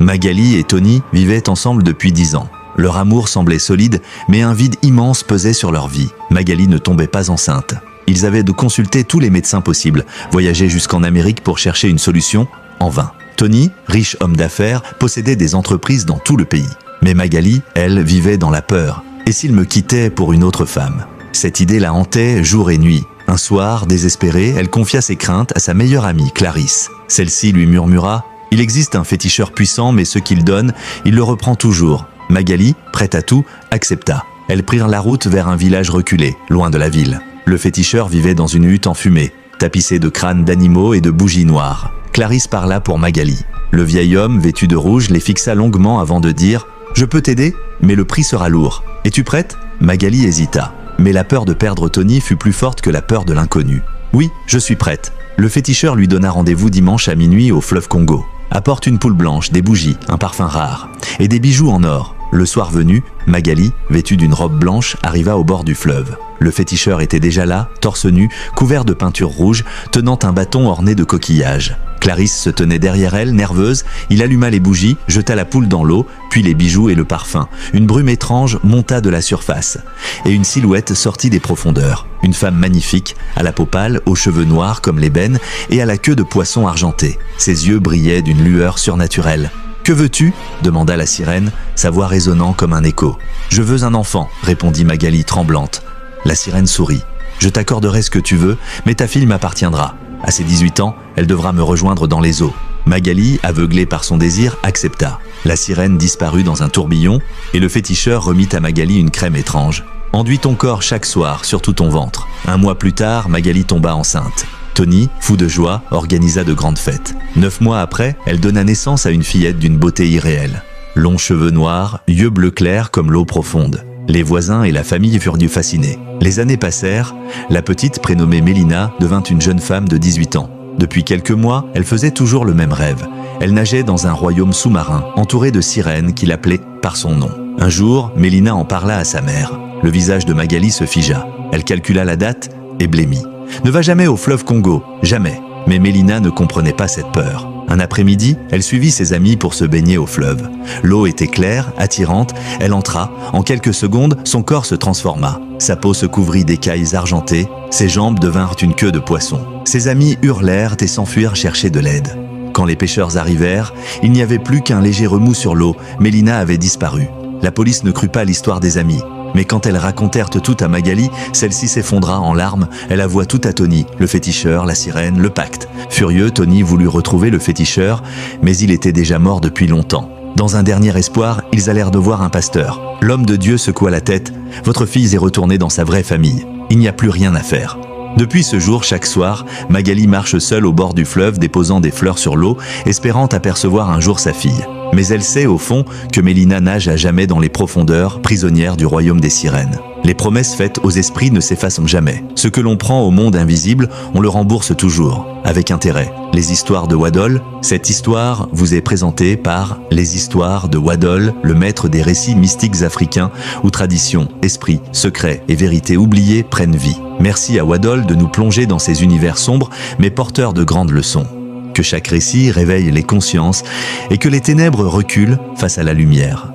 Magali et Tony vivaient ensemble depuis 10 ans. Leur amour semblait solide, mais un vide immense pesait sur leur vie. Magali ne tombait pas enceinte. Ils avaient de consulter tous les médecins possibles, voyager jusqu'en Amérique pour chercher une solution, en vain. Tony, riche homme d'affaires, possédait des entreprises dans tout le pays. Mais Magali, elle, vivait dans la peur. Et s'il me quittait pour une autre femme? Cette idée la hantait jour et nuit. Un soir, désespérée, elle confia ses craintes à sa meilleure amie, Clarisse. Celle-ci lui murmura « Il existe un féticheur puissant, mais ce qu'il donne, il le reprend toujours. » Magali, prête à tout, accepta. Elles prirent la route vers un village reculé, loin de la ville. Le féticheur vivait dans une hutte enfumée, tapissée de crânes d'animaux et de bougies noires. Clarisse parla pour Magali. Le vieil homme, vêtu de rouge, les fixa longuement avant de dire « Je peux t'aider, mais le prix sera lourd. Es-tu prête ?» Magali hésita. Mais la peur de perdre Tony fut plus forte que la peur de l'inconnu. « Oui, je suis prête. » Le féticheur lui donna rendez-vous dimanche à minuit au fleuve Congo. Apporte une poule blanche, des bougies, un parfum rare et des bijoux en or. Le soir venu, Magali, vêtue d'une robe blanche, arriva au bord du fleuve. Le féticheur était déjà là, torse nu, couvert de peinture rouge, tenant un bâton orné de coquillages. Clarisse se tenait derrière elle, nerveuse. Il alluma les bougies, jeta la poule dans l'eau, puis les bijoux et le parfum. Une brume étrange monta de la surface, et une silhouette sortit des profondeurs. Une femme magnifique, à la peau pâle, aux cheveux noirs comme l'ébène, et à la queue de poisson argenté. Ses yeux brillaient d'une lueur surnaturelle. « Que veux-tu » demanda la sirène, sa voix résonnant comme un écho. « Je veux un enfant » répondit Magali tremblante. La sirène sourit. « Je t'accorderai ce que tu veux, mais ta fille m'appartiendra. À ses 18 ans, elle devra me rejoindre dans les eaux. » Magali, aveuglée par son désir, accepta. La sirène disparut dans un tourbillon et le féticheur remit à Magali une crème étrange. « Enduis ton corps chaque soir, surtout ton ventre. » Un mois plus tard, Magali tomba enceinte. Tony, fou de joie, organisa de grandes fêtes. 9 mois après, elle donna naissance à une fillette d'une beauté irréelle. Longs cheveux noirs, yeux bleu clair comme l'eau profonde. Les voisins et la famille furent fascinés. Les années passèrent, la petite, prénommée Mélina, devint une jeune femme de 18 ans. Depuis quelques mois, elle faisait toujours le même rêve. Elle nageait dans un royaume sous-marin, entouré de sirènes qui l'appelaient par son nom. Un jour, Mélina en parla à sa mère. Le visage de Magali se figea. Elle calcula la date et blêmit. Ne va jamais au fleuve Congo, jamais. Mais Mélina ne comprenait pas cette peur. Un après-midi, elle suivit ses amis pour se baigner au fleuve. L'eau était claire, attirante, elle entra. En quelques secondes, son corps se transforma. Sa peau se couvrit d'écailles argentées, ses jambes devinrent une queue de poisson. Ses amis hurlèrent et s'enfuirent chercher de l'aide. Quand les pêcheurs arrivèrent, il n'y avait plus qu'un léger remous sur l'eau. Mélina avait disparu. La police ne crut pas l'histoire des amis. Mais quand elles racontèrent tout à Magali, celle-ci s'effondra en larmes. Elle avoua tout à Tony, le féticheur, la sirène, le pacte. Furieux, Tony voulut retrouver le féticheur, mais il était déjà mort depuis longtemps. Dans un dernier espoir, ils allèrent de voir un pasteur. L'homme de Dieu secoua la tête. « Votre fille est retournée dans sa vraie famille. Il n'y a plus rien à faire. » Depuis ce jour, chaque soir, Magali marche seule au bord du fleuve, déposant des fleurs sur l'eau, espérant apercevoir un jour sa fille. Mais elle sait, au fond, que Mélina nage à jamais dans les profondeurs, prisonnière du royaume des sirènes. Les promesses faites aux esprits ne s'effacent jamais. Ce que l'on prend au monde invisible, on le rembourse toujours, avec intérêt. Les histoires de Wadol, cette histoire vous est présentée par Les Histoires de Wadol, le maître des récits mystiques africains, où tradition, esprit, secret et vérité oubliées prennent vie. Merci à Wadol de nous plonger dans ces univers sombres, mais porteurs de grandes leçons. Que chaque récit réveille les consciences et que les ténèbres reculent face à la lumière.